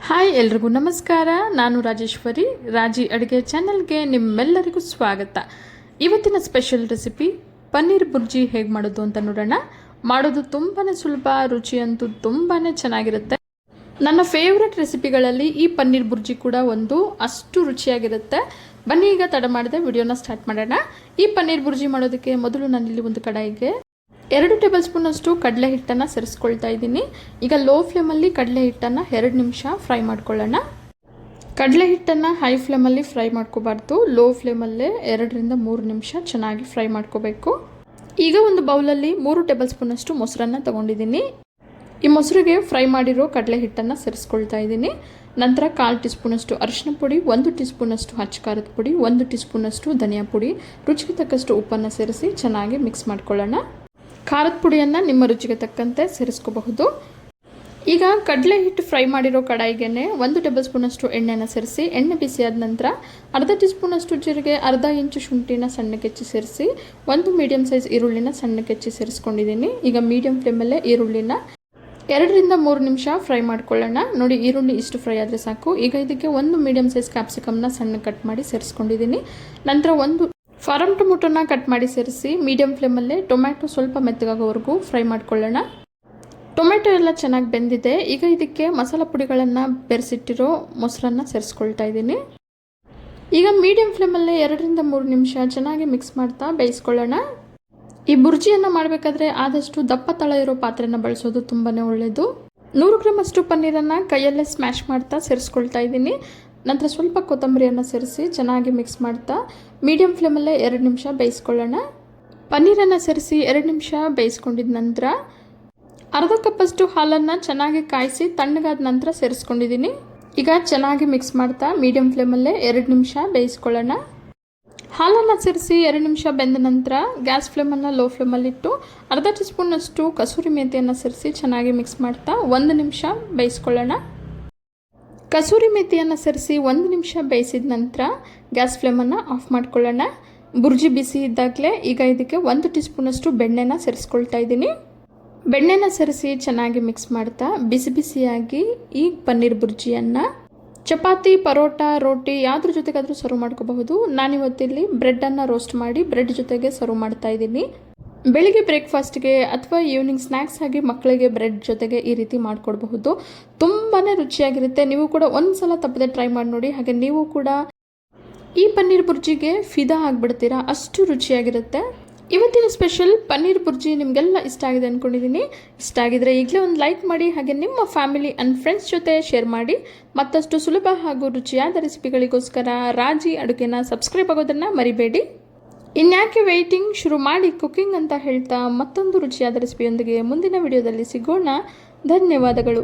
Hi ಎಲ್ರಿಗೂ ನಮಸ್ಕಾರ. ನಾನು ರಾಜೇಶ್ವರಿ, ರಾಜಿ ಅಡುಗೆ ಚಾನಲ್ಗೆ ನಿಮ್ಮೆಲ್ಲರಿಗೂ ಸ್ವಾಗತ. ಇವತ್ತಿನ ಸ್ಪೆಷಲ್ ರೆಸಿಪಿ ಪನ್ನೀರ್ ಬುರ್ಜಿ ಹೇಗೆ ಮಾಡೋದು ಅಂತ ನೋಡೋಣ. ಮಾಡೋದು ತುಂಬಾ ಸುಲಭ, ರುಚಿಯಂತೂ ತುಂಬಾ ಚೆನ್ನಾಗಿರುತ್ತೆ. ನನ್ನ ಫೇವ್ರೆಟ್ ರೆಸಿಪಿಗಳಲ್ಲಿ ಈ ಪನ್ನೀರ್ ಬುರ್ಜಿ ಕೂಡ ಒಂದು. ಅಷ್ಟು ರುಚಿಯಾಗಿರುತ್ತೆ. ಬನ್ನಿ ಈಗ ತಡ ಮಾಡದೆ ವಿಡಿಯೋನ ಸ್ಟಾರ್ಟ್ ಮಾಡೋಣ. ಈ ಪನ್ನೀರ್ ಬುರ್ಜಿ ಮಾಡೋದಕ್ಕೆ ಮೊದಲು ನಾನಿಲ್ಲಿ ಒಂದು ಕಡಾಯಿಗೆ 2 ಟೇಬಲ್ ಸ್ಪೂನ್ ಅಷ್ಟು ಕಡಲೆ ಹಿಟ್ಟನ್ನು ಸೇರಿಸ್ಕೊಳ್ತಾ ಇದ್ದೀನಿ. ಈಗ ಲೋ ಫ್ಲೇಮಲ್ಲಿ ಕಡಲೆ ಹಿಟ್ಟನ್ನು 2 ನಿಮಿಷ ಫ್ರೈ ಮಾಡ್ಕೊಳ್ಳೋಣ. ಕಡಲೆ ಹಿಟ್ಟನ್ನು ಹೈ ಫ್ಲೇಮಲ್ಲಿ ಫ್ರೈ ಮಾಡ್ಕೋಬಾರ್ದು, ಲೋ ಫ್ಲೇಮಲ್ಲೇ 2 ರಿಂದ 3 ನಿಮಿಷ ಚೆನ್ನಾಗಿ ಫ್ರೈ ಮಾಡ್ಕೋಬೇಕು. ಈಗ ಒಂದು ಬೌಲಲ್ಲಿ 3 ಟೇಬಲ್ ಸ್ಪೂನ್ ಅಷ್ಟು ಮೊಸರನ್ನು ತಗೊಂಡಿದ್ದೀನಿ. ಈ ಮೊಸರಿಗೆ ಫ್ರೈ ಮಾಡಿರೋ ಕಡಲೆ ಹಿಟ್ಟನ್ನು ಸೇರಿಸ್ಕೊಳ್ತಾ ಇದ್ದೀನಿ. ನಂತರ 1/4 ಟೀ ಸ್ಪೂನ್ ಅಷ್ಟು ಅರಿಶಿನ ಪುಡಿ, 1 ಟೀ ಸ್ಪೂನ್ ಅಷ್ಟು ಹಚ್ಚ ಖಾರದ ಪುಡಿ, 1 ಟೀ ಸ್ಪೂನ್ ಅಷ್ಟು ಧನಿಯಾ ಪುಡಿ, ರುಚಿಗೆ ತಕ್ಕಷ್ಟು ಉಪ್ಪನ್ನು ಸೇರಿಸಿ ಚೆನ್ನಾಗಿ ಮಿಕ್ಸ್ ಮಾಡ್ಕೊಳ್ಳೋಣ. ಖಾರದ ಪುಡಿಯನ್ನು ನಿಮ್ಮ ರುಚಿಗೆ ತಕ್ಕಂತೆ ಸೇರಿಸ್ಕೋಬಹುದು. ಈಗ ಕಡಲೆ ಹಿಟ್ಟು ಫ್ರೈ ಮಾಡಿರೋ ಕಡಾಯಿಗೆ 1 ಟೇಬಲ್ ಸ್ಪೂನ್ ಅಷ್ಟು ಎಣ್ಣೆನ ಸೇರಿಸಿ, ಎಣ್ಣೆ ಬಿಸಿಯಾದ ನಂತರ ಅರ್ಧ ಟೀ ಸ್ಪೂನ್ ಅಷ್ಟು ಜೀರಿಗೆ, ಅರ್ಧ ಇಂಚು ಶುಂಠಿನ ಸಣ್ಣಕ್ಕೆ ಹೆಚ್ಚಿ ಸೇರಿಸಿ, 1 ಮೀಡಿಯಂ ಸೈಜ್ ಈರುಳ್ಳಿನ ಸಣ್ಣಕ್ಕೆ ಹೆಚ್ಚಿ ಸೇರಿಸ್ಕೊಂಡಿದ್ದೀನಿ. ಈಗ ಮೀಡಿಯಂ ಫ್ಲೇಮಲ್ಲೇ ಈರುಳ್ಳಿನ 2 ರಿಂದ 3 ನಿಮಿಷ ಫ್ರೈ ಮಾಡ್ಕೊಳ್ಳೋಣ. ನೋಡಿ, ಈರುಳ್ಳಿ ಇಷ್ಟು ಫ್ರೈ ಆದರೆ ಸಾಕು. ಈಗ ಇದಕ್ಕೆ 1 ಮೀಡಿಯಂ ಸೈಜ್ ಕ್ಯಾಪ್ಸಿಕಮ್ನ ಸಣ್ಣ ಕಟ್ ಮಾಡಿ ಸೇರಿಸ್ಕೊಂಡಿದ್ದೀನಿ. ನಂತರ 1 ಫಾರಮ್ ಟೊಮೊಟೊನ ಕಟ್ ಮಾಡಿ ಸೇರಿಸಿ ಮೀಡಿಯಂ ಫ್ಲೇಮಲ್ಲೇ ಟೊಮ್ಯಾಟೊ ಸ್ವಲ್ಪ ಮೆತ್ತಗಾಗೋವರೆಗೂ ಫ್ರೈ ಮಾಡ್ಕೊಳ್ಳೋಣ. ಟೊಮೆಟೊ ಎಲ್ಲ ಚೆನ್ನಾಗಿ ಬೆಂದಿದೆ. ಈಗ ಇದಕ್ಕೆ ಮಸಾಲ ಪುಡಿಗಳನ್ನು ಬೆರೆಸಿಟ್ಟಿರೋ ಮೊಸರನ್ನು ಸೇರಿಸ್ಕೊಳ್ತಾ ಇದ್ದೀನಿ. ಈಗ ಮೀಡಿಯಂ ಫ್ಲೇಮಲ್ಲೇ 2 ರಿಂದ 3 ನಿಮಿಷ ಚೆನ್ನಾಗಿ ಮಿಕ್ಸ್ ಮಾಡ್ತಾ ಬೇಯಿಸ್ಕೊಳ್ಳೋಣ. ಈ ಬುರ್ಜಿಯನ್ನು ಮಾಡಬೇಕಾದ್ರೆ ಆದಷ್ಟು ದಪ್ಪ ತಳ ಇರೋ ಪಾತ್ರೆನ ಬಳಸೋದು ತುಂಬಾ ಒಳ್ಳೆಯದು. 100 ಗ್ರಾಮ್ ಅಷ್ಟು ಪನ್ನೀರನ್ನು ಕೈಯಲ್ಲೇ ಸ್ಮ್ಯಾಶ್ ಮಾಡ್ತಾ ಸೇರಿಸ್ಕೊಳ್ತಾ ಇದ್ದೀನಿ. ನಂತರ ಸ್ವಲ್ಪ ಕೊತ್ತಂಬರಿಯನ್ನು ಸೇರಿಸಿ ಚೆನ್ನಾಗಿ ಮಿಕ್ಸ್ ಮಾಡ್ತಾ ಮೀಡಿಯಂ ಫ್ಲೇಮಲ್ಲೇ 2 ನಿಮಿಷ ಬೇಯಿಸ್ಕೊಳ್ಳೋಣ. ಪನ್ನೀರನ್ನು ಸೇರಿಸಿ 2 ನಿಮಿಷ ಬೇಯಿಸ್ಕೊಂಡಿದ ನಂತರ ಅರ್ಧ ಕಪ್ಪಷ್ಟು ಹಾಲನ್ನು ಚೆನ್ನಾಗಿ ಕಾಯಿಸಿ ತಣ್ಣಗಾದ ನಂತರ ಸೇರಿಸ್ಕೊಂಡಿದ್ದೀನಿ. ಈಗ ಚೆನ್ನಾಗಿ ಮಿಕ್ಸ್ ಮಾಡ್ತಾ ಮೀಡಿಯಂ ಫ್ಲೇಮಲ್ಲೇ 2 ನಿಮಿಷ ಬೇಯಿಸ್ಕೊಳ್ಳೋಣ. ಹಾಲನ್ನು ಸೇರಿಸಿ 2 ನಿಮಿಷ ಬೆಂದ ನಂತರ ಗ್ಯಾಸ್ ಫ್ಲೇಮನ್ನು ಲೋ ಫ್ಲೇಮಲ್ಲಿಟ್ಟು ಅರ್ಧ ಟೀ ಸ್ಪೂನ್ ಅಷ್ಟು ಕಸೂರಿ ಮೇಥಿಯನ್ನು ಸೇರಿಸಿ ಚೆನ್ನಾಗಿ ಮಿಕ್ಸ್ ಮಾಡ್ತಾ 1 ನಿಮಿಷ ಬೇಯಿಸ್ಕೊಳ್ಳೋಣ. ಕಸೂರಿ ಮೇಥಿಯನ್ನು ಸೇರಿಸಿ 1 ನಿಮಿಷ ಬೇಯಿಸಿದ ನಂತರ ಗ್ಯಾಸ್ ಫ್ಲೇಮನ್ನು ಆಫ್ ಮಾಡ್ಕೊಳ್ಳೋಣ. ಬುರ್ಜಿ ಬಿಸಿ ಇದ್ದಾಗಲೇ ಈಗ ಇದಕ್ಕೆ 1 ಟೀ ಸ್ಪೂನ್ ಅಷ್ಟು ಬೆಣ್ಣೆನ ಸೇರಿಸ್ಕೊಳ್ತಾ ಇದ್ದೀನಿ. ಬೆಣ್ಣೆನ ಸೇರಿಸಿ ಚೆನ್ನಾಗಿ ಮಿಕ್ಸ್ ಮಾಡ್ತಾ ಬಿಸಿ ಬಿಸಿಯಾಗಿ ಈ ಪನ್ನೀರ್ ಬುರ್ಜಿಯನ್ನು ಚಪಾತಿ, ಪರೋಟ, ರೋಟಿ ಯಾವುದ್ರ ಜೊತೆಗಾದರೂ ಸರ್ವ್ ಮಾಡ್ಕೋಬಹುದು. ನಾನಿವತ್ತಿಲ್ಲಿ ಬ್ರೆಡ್ಡನ್ನು ರೋಸ್ಟ್ ಮಾಡಿ ಬ್ರೆಡ್ ಜೊತೆಗೆ ಸರ್ವ್ ಮಾಡ್ತಾ ಇದ್ದೀನಿ. ಬೆಳಿಗ್ಗೆ ಬ್ರೇಕ್ಫಾಸ್ಟ್ಗೆ ಅಥವಾ ಈವ್ನಿಂಗ್ ಸ್ನ್ಯಾಕ್ಸ್ ಆಗಿ ಮಕ್ಕಳಿಗೆ ಬ್ರೆಡ್ ಜೊತೆಗೆ ಈ ರೀತಿ ಮಾಡಿಕೊಡಬಹುದು. ತುಂಬಾ ರುಚಿಯಾಗಿರುತ್ತೆ. ನೀವು ಕೂಡ ಒಂದು ಸಲ ತಪ್ಪದೆ ಟ್ರೈ ಮಾಡಿ ನೋಡಿ. ಹಾಗೆ ನೀವು ಕೂಡ ಈ ಪನ್ನೀರ್ ಬುರ್ಜಿಗೆ ಫಿದಾ ಆಗಿಬಿಡ್ತೀರಾ, ಅಷ್ಟು ರುಚಿಯಾಗಿರುತ್ತೆ. ಇವತ್ತಿನ ಸ್ಪೆಷಲ್ ಪನ್ನೀರ್ ಬುರ್ಜಿ ನಿಮಗೆಲ್ಲ ಇಷ್ಟ ಆಗಿದೆ ಅಂದ್ಕೊಂಡಿದ್ದೀನಿ. ಇಷ್ಟ ಆಗಿದ್ರೆ ಈಗಲೇ ಒಂದು ಲೈಕ್ ಮಾಡಿ, ಹಾಗೆ ನಿಮ್ಮ ಫ್ಯಾಮಿಲಿ ಆ್ಯಂಡ್ ಫ್ರೆಂಡ್ಸ್ ಜೊತೆ ಶೇರ್ ಮಾಡಿ. ಮತ್ತಷ್ಟು ಸುಲಭ ಹಾಗೂ ರುಚಿಯಾದ ರೆಸಿಪಿಗಳಿಗೋಸ್ಕರ ರಾಜಿ ಅಡುಗೆನ ಸಬ್ಸ್ಕ್ರೈಬ್ ಆಗೋದನ್ನು ಮರಿಬೇಡಿ. ಇನ್ಯಾಕೆ ವೆಯ್ಟಿಂಗ್, ಶುರು ಮಾಡಿ ಕುಕಿಂಗ್ ಅಂತ ಹೇಳ್ತಾ ಮತ್ತೊಂದು ರುಚಿಯಾದ ರೆಸಿಪಿಯೊಂದಿಗೆ ಮುಂದಿನ ವಿಡಿಯೋದಲ್ಲಿ ಸಿಗೋಣ. ಧನ್ಯವಾದಗಳು.